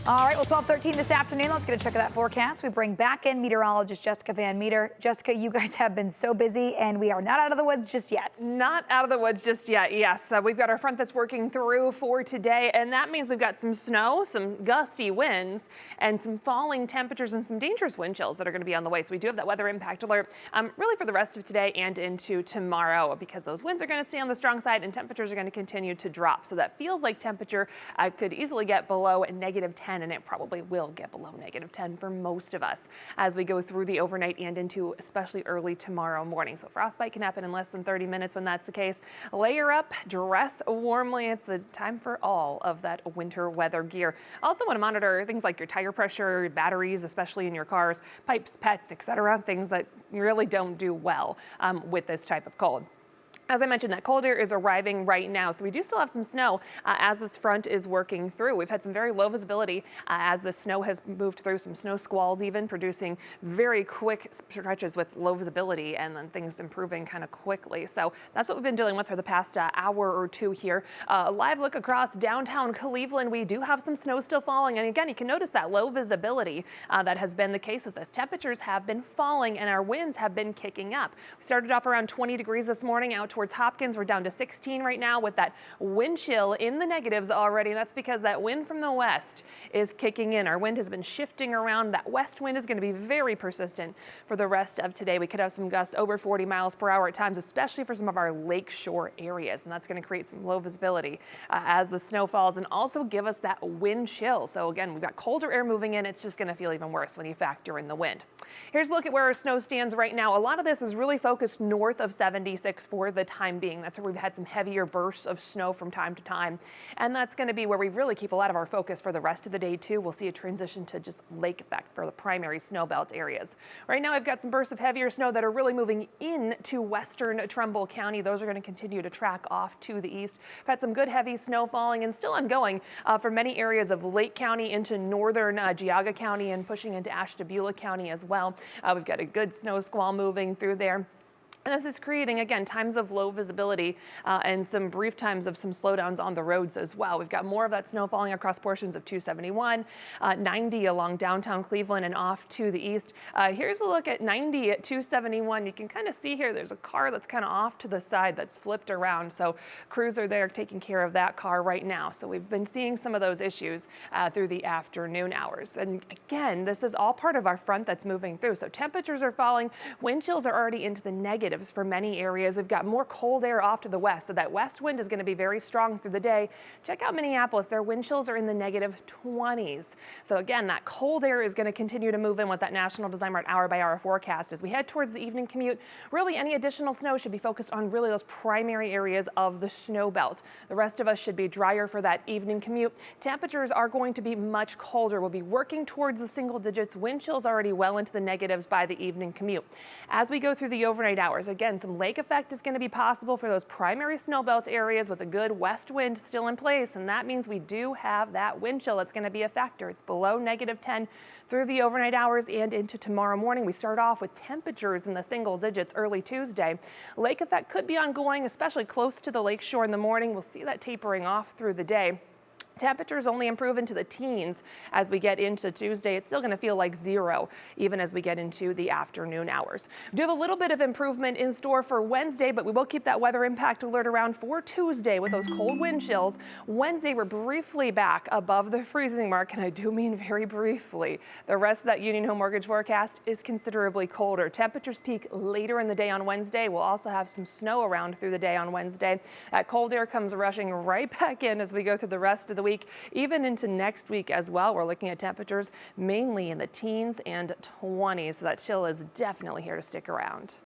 All right, well, 12:13 this afternoon. Let's get a check of that forecast. We bring back in meteorologist Jessica Van Meter. Jessica, you guys have been so busy, and we are not out of the woods just yet. Not out of the woods just yet, yes. We've got our front that's working through for today, and that means we've got some snow, some gusty winds, and some falling temperatures and some dangerous wind chills that are going to be on the way. So we do have that weather impact alert really for the rest of today and into tomorrow, because those winds are going to stay on the strong side and temperatures are going to continue to drop. So that feels like temperature could easily get below -10, and it probably will get below -10 for most of us as we go through the overnight and into especially early tomorrow morning. So frostbite can happen in less than 30 minutes when that's the case. Layer up, dress warmly. It's the time for all of that winter weather gear. Also want to monitor things like your tire pressure, batteries, especially in your cars, pipes, pets, etc. Things that really don't do well with this type of cold. As I mentioned, that cold air is arriving right now, so we do still have some snow as this front is working through. We've had some very low visibility as the snow has moved through, some snow squalls even, producing very quick stretches with low visibility and then things improving kind of quickly. So that's what we've been dealing with for the past hour or two here. A live look across downtown Cleveland. We do have some snow still falling, and again, you can notice that low visibility that has been the case with this. Temperatures have been falling and our winds have been kicking up. We started off around 20 degrees this morning out towards Hopkins. We're down to 16 right now with that wind chill in the negatives already. And that's because that wind from the west is kicking in. Our wind has been shifting around. That west wind is going to be very persistent for the rest of today. We could have some gusts over 40 miles per hour at times, especially for some of our lakeshore areas. And that's going to create some low visibility as the snow falls and also give us that wind chill. So again, we've got colder air moving in. It's just going to feel even worse when you factor in the wind. Here's a look at where our snow stands right now. A lot of this is really focused north of 76 for the time being. That's where we've had some heavier bursts of snow from time to time. And that's going to be where we really keep a lot of our focus for the rest of the day too. We'll see a transition to just lake effect for the primary snow belt areas. Right now, I've got some bursts of heavier snow that are really moving into western Trumbull County. Those are going to continue to track off to the east. We've had some good heavy snow falling and still ongoing for many areas of Lake County into northern Geauga County and pushing into Ashtabula County as well. We've got a good snow squall moving through there. And this is creating, again, times of low visibility and some brief times of some slowdowns on the roads as well. We've got more of that snow falling across portions of 271, 90 along downtown Cleveland and off to the east. Here's a look at 90 at 271. You can kind of see here there's a car that's kind of off to the side that's flipped around. So crews are there taking care of that car right now. So we've been seeing some of those issues through the afternoon hours. And again, this is all part of our front that's moving through. So temperatures are falling. Wind chills are already into the negatives for many areas. We've got more cold air off to the west, so that west wind is going to be very strong through the day. Check out Minneapolis. Their wind chills are in the -20s. So again, that cold air is going to continue to move in with that National Design Art hour-by-hour forecast. As we head towards the evening commute, really any additional snow should be focused on really those primary areas of the snow belt. The rest of us should be drier for that evening commute. Temperatures are going to be much colder. We'll be working towards the single digits. Wind chills already well into the negatives by the evening commute. As we go through the overnight hours, again, some lake effect is going to be possible for those primary snowbelt areas with a good west wind still in place, and that means we do have that wind chill that's going to be a factor. It's below -10 through the overnight hours and into tomorrow morning. We start off with temperatures in the single digits early Tuesday. Lake effect could be ongoing, especially close to the lake shore in the morning. We'll see that tapering off through the day. Temperatures only improve into the teens as we get into Tuesday. It's still going to feel like 0 even as we get into the afternoon hours. We do have a little bit of improvement in store for Wednesday, but we will keep that weather impact alert around for Tuesday with those cold wind chills. Wednesday, we're briefly back above the freezing mark, and I do mean very briefly. The rest of that Union Home Mortgage forecast is considerably colder. Temperatures peak later in the day on Wednesday. We'll also have some snow around through the day on Wednesday. That cold air comes rushing right back in as we go through the rest of the week, even into next week as well. We're looking at temperatures mainly in the teens and 20s, so that chill is definitely here to stick around.